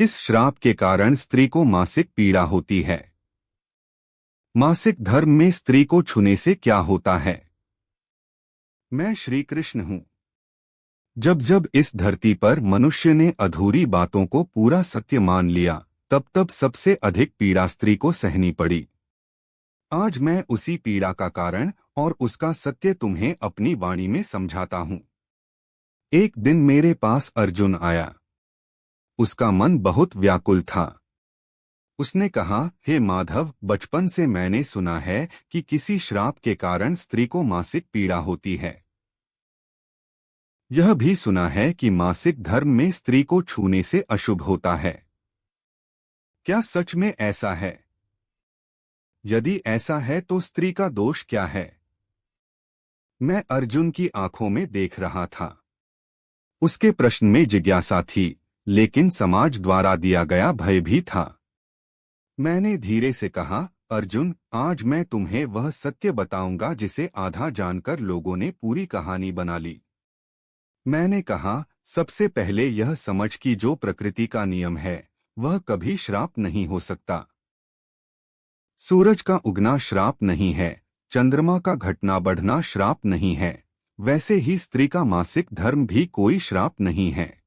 किस श्राप के कारण स्त्री को मासिक पीड़ा होती है? मासिक धर्म में स्त्री को छूने से क्या होता है? मैं श्री कृष्ण हूँ। जब जब इस धरती पर मनुष्य ने अधूरी बातों को पूरा सत्य मान लिया, तब तब सबसे अधिक पीड़ा स्त्री को सहनी पड़ी। आज मैं उसी पीड़ा का कारण और उसका सत्य तुम्हें अपनी वाणी में समझाता हूँ। एक दिन मेरे पास अर्जुन आया। उसका मन बहुत व्याकुल था। उसने कहा, हे माधव, बचपन से मैंने सुना है कि किसी श्राप के कारण स्त्री को मासिक पीड़ा होती है। यह भी सुना है कि मासिक धर्म में स्त्री को छूने से अशुभ होता है। क्या सच में ऐसा है? यदि ऐसा है तो स्त्री का दोष क्या है? मैं अर्जुन की आंखों में देख रहा था। उसके प्रश्न में जिज्ञासा थी, लेकिन समाज द्वारा दिया गया भय भी था। मैंने धीरे से कहा, अर्जुन, आज मैं तुम्हें वह सत्य बताऊंगा जिसे आधा जानकर लोगों ने पूरी कहानी बना ली। मैंने कहा, सबसे पहले यह समझ कि जो प्रकृति का नियम है वह कभी श्राप नहीं हो सकता। सूरज का उगना श्राप नहीं है, चंद्रमा का घटना बढ़ना श्राप नहीं है, वैसे ही स्त्री का मासिक धर्म भी कोई श्राप नहीं है।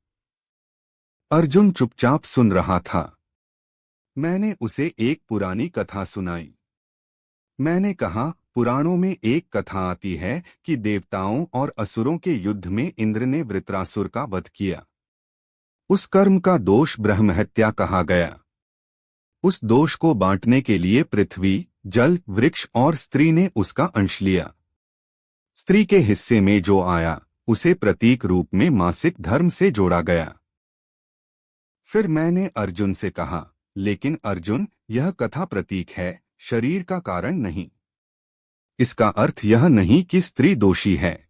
अर्जुन चुपचाप सुन रहा था। मैंने उसे एक पुरानी कथा सुनाई। मैंने कहा, पुराणों में एक कथा आती है कि देवताओं और असुरों के युद्ध में इंद्र ने वृत्रासुर का वध किया। उस कर्म का दोष ब्रह्महत्या कहा गया। उस दोष को बांटने के लिए पृथ्वी, जल, वृक्ष और स्त्री ने उसका अंश लिया। स्त्री के हिस्से में जो आया उसे प्रतीक रूप में मासिक धर्म से जोड़ा गया। फिर मैंने अर्जुन से कहा, लेकिन अर्जुन, यह कथा प्रतीक है, शरीर का कारण नहीं। इसका अर्थ यह नहीं कि स्त्री दोषी है।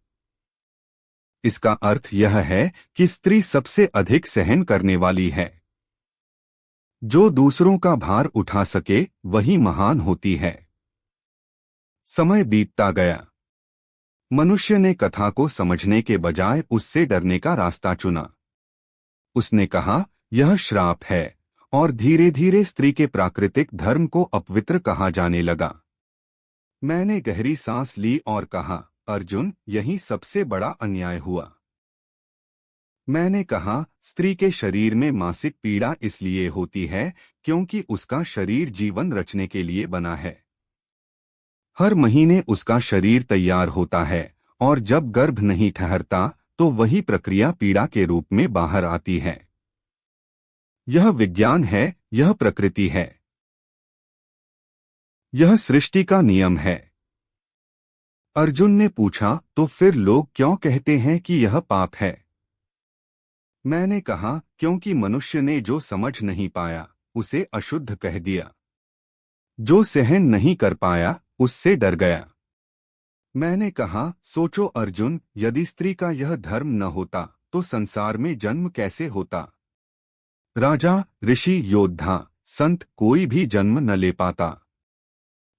इसका अर्थ यह है कि स्त्री सबसे अधिक सहन करने वाली है। जो दूसरों का भार उठा सके वही महान होती है। समय बीतता गया। मनुष्य ने कथा को समझने के बजाय उससे डरने का रास्ता चुना। उसने कहा, यह श्राप है, और धीरे धीरे स्त्री के प्राकृतिक धर्म को अपवित्र कहा जाने लगा। मैंने गहरी सांस ली और कहा, अर्जुन, यही सबसे बड़ा अन्याय हुआ। मैंने कहा, स्त्री के शरीर में मासिक पीड़ा इसलिए होती है क्योंकि उसका शरीर जीवन रचने के लिए बना है। हर महीने उसका शरीर तैयार होता है और जब गर्भ नहीं ठहरता तो वही प्रक्रिया पीड़ा के रूप में बाहर आती है। यह विज्ञान है, यह प्रकृति है, यह सृष्टि का नियम है। अर्जुन ने पूछा, तो फिर लोग क्यों कहते हैं कि यह पाप है? मैंने कहा, क्योंकि मनुष्य ने जो समझ नहीं पाया उसे अशुद्ध कह दिया। जो सहन नहीं कर पाया उससे डर गया। मैंने कहा, सोचो अर्जुन, यदि स्त्री का यह धर्म न होता तो संसार में जन्म कैसे होता? राजा, ऋषि, योद्धा, संत कोई भी जन्म न ले पाता।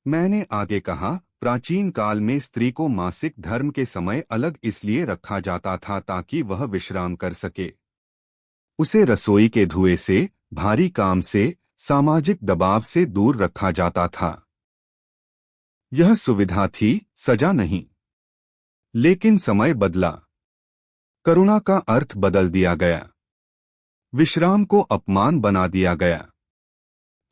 मैंने आगे कहा, प्राचीन काल में स्त्री को मासिक धर्म के समय अलग इसलिए रखा जाता था ताकि वह विश्राम कर सके। उसे रसोई के धुएं से, भारी काम से, सामाजिक दबाव से दूर रखा जाता था। यह सुविधा थी, सजा नहीं। लेकिन समय बदला। करुणा का अर्थ बदल दिया गया। विश्राम को अपमान बना दिया गया।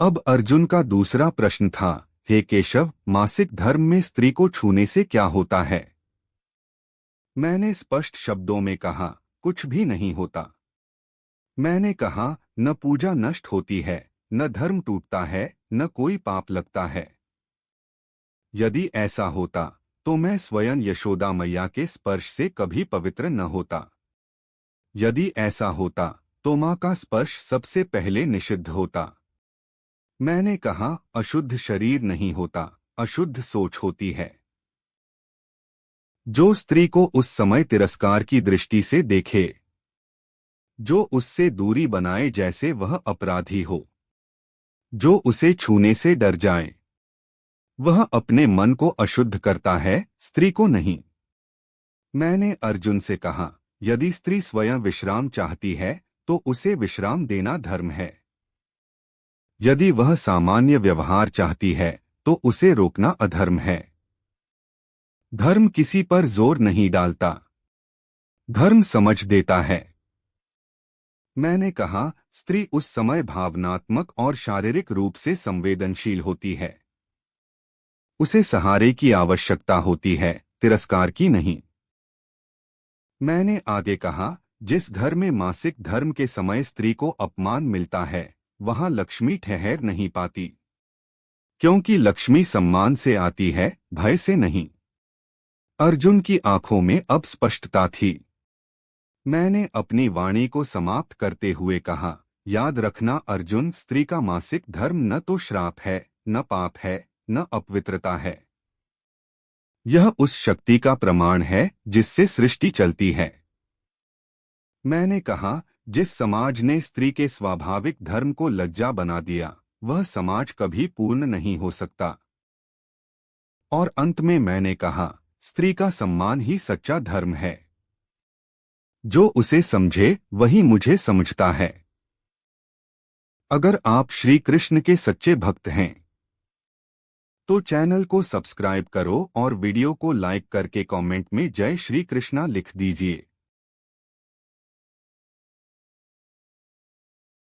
अब अर्जुन का दूसरा प्रश्न था, हे केशव, मासिक धर्म में स्त्री को छूने से क्या होता है? मैंने स्पष्ट शब्दों में कहा, कुछ भी नहीं होता। मैंने कहा, न पूजा नष्ट होती है, न धर्म टूटता है, न कोई पाप लगता है। यदि ऐसा होता तो मैं स्वयं यशोदा मैया के स्पर्श से कभी पवित्र न होता। यदि ऐसा होता तो मां का स्पर्श सबसे पहले निषिद्ध होता। मैंने कहा, अशुद्ध शरीर नहीं होता, अशुद्ध सोच होती है। जो स्त्री को उस समय तिरस्कार की दृष्टि से देखे, जो उससे दूरी बनाए जैसे वह अपराधी हो, जो उसे छूने से डर जाए, वह अपने मन को अशुद्ध करता है, स्त्री को नहीं। मैंने अर्जुन से कहा, यदि स्त्री स्वयं विश्राम चाहती है तो उसे विश्राम देना धर्म है। यदि वह सामान्य व्यवहार चाहती है तो उसे रोकना अधर्म है। धर्म किसी पर जोर नहीं डालता, धर्म समझ देता है। मैंने कहा, स्त्री उस समय भावनात्मक और शारीरिक रूप से संवेदनशील होती है। उसे सहारे की आवश्यकता होती है, तिरस्कार की नहीं। मैंने आगे कहा, जिस घर में मासिक धर्म के समय स्त्री को अपमान मिलता है, वहां लक्ष्मी ठहर नहीं पाती। क्योंकि लक्ष्मी सम्मान से आती है, भय से नहीं। अर्जुन की आंखों में अब स्पष्टता थी। मैंने अपनी वाणी को समाप्त करते हुए कहा, याद रखना अर्जुन, स्त्री का मासिक धर्म न तो श्राप है, न पाप है, न अपवित्रता है। यह उस शक्ति का प्रमाण है जिससे सृष्टि चलती है। मैंने कहा, जिस समाज ने स्त्री के स्वाभाविक धर्म को लज्जा बना दिया, वह समाज कभी पूर्ण नहीं हो सकता। और अंत में मैंने कहा, स्त्री का सम्मान ही सच्चा धर्म है। जो उसे समझे वही मुझे समझता है। अगर आप श्री कृष्ण के सच्चे भक्त हैं तो चैनल को सब्सक्राइब करो और वीडियो को लाइक करके कमेंट में जय श्री कृष्णा लिख दीजिए।